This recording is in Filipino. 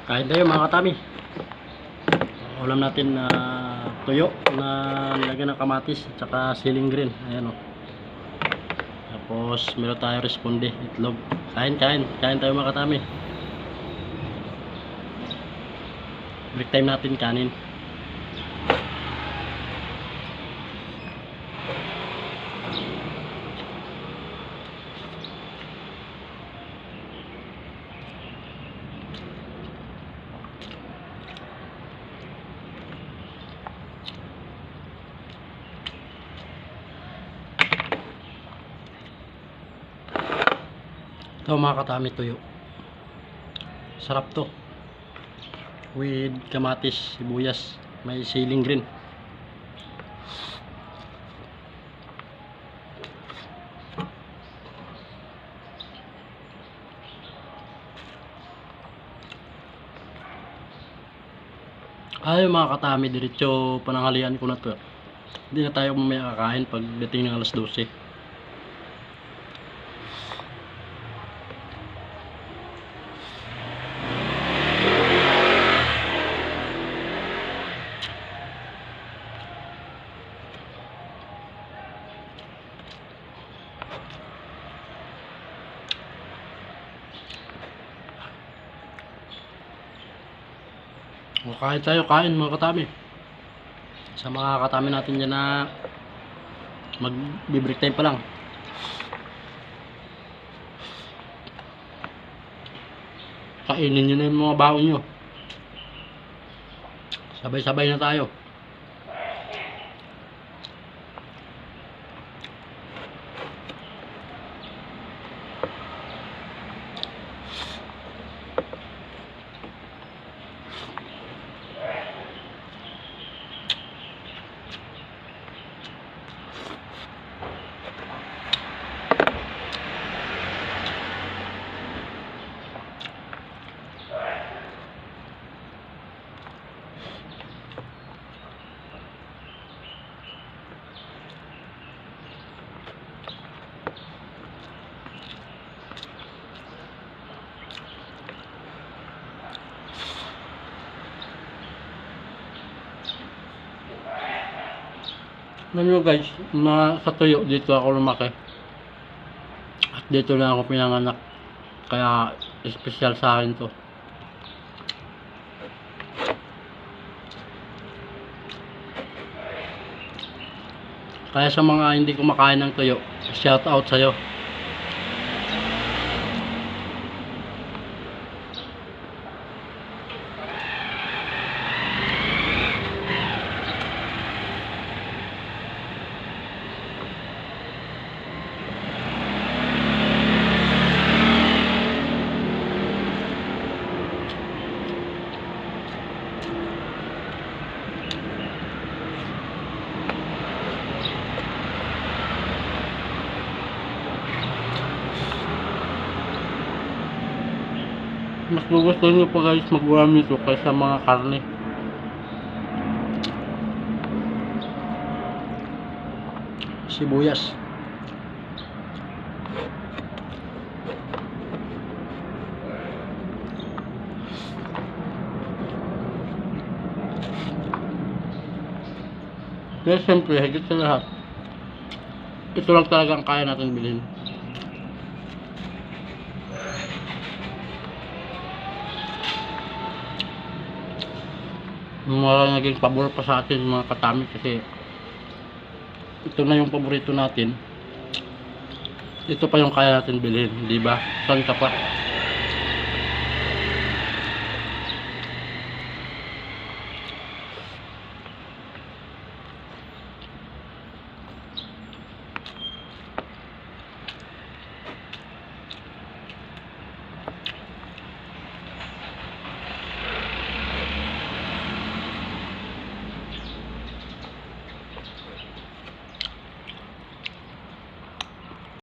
Kain tayo mga katami. Ulam natin na tuyo na nilagyan ng kamatis at saka siling green. Ayan o. Tapos meron tayo responde, itlog. Kain tayo mga katami. Break time natin kanin. Ito mga katami, tuyo. Sarap to. With kamatis, sibuyas, may siling green. Ay mga katami, diretso pananghalian ko na to. Hindi na tayo mamaya kakain pag dating ng alas 12. O, kain mga katami. Sa mga katami natin dyan na mag-break time pa lang, kainin nyo na yung mga baon nyo. Sabay-sabay na tayo. Alam nyo guys, sa tuyo dito ako lumaki. At dito na ako pinanganak. Kaya espesyal sa akin to. Kaya sa mga hindi kumakain ng tuyo, shout out sa'yo. Mas gugustuhin nyo pa guys mag-ulam nito kaysa mga karne. Sibuyas. Kaya siyempre, higit sa lahat, ito lang talagang kaya natin bilhin. Mga naging pabor pa sa atin mga katami kasi ito na yung paborito natin. Ito pa yung kaya natin bilhin, di ba? Saan ka pa?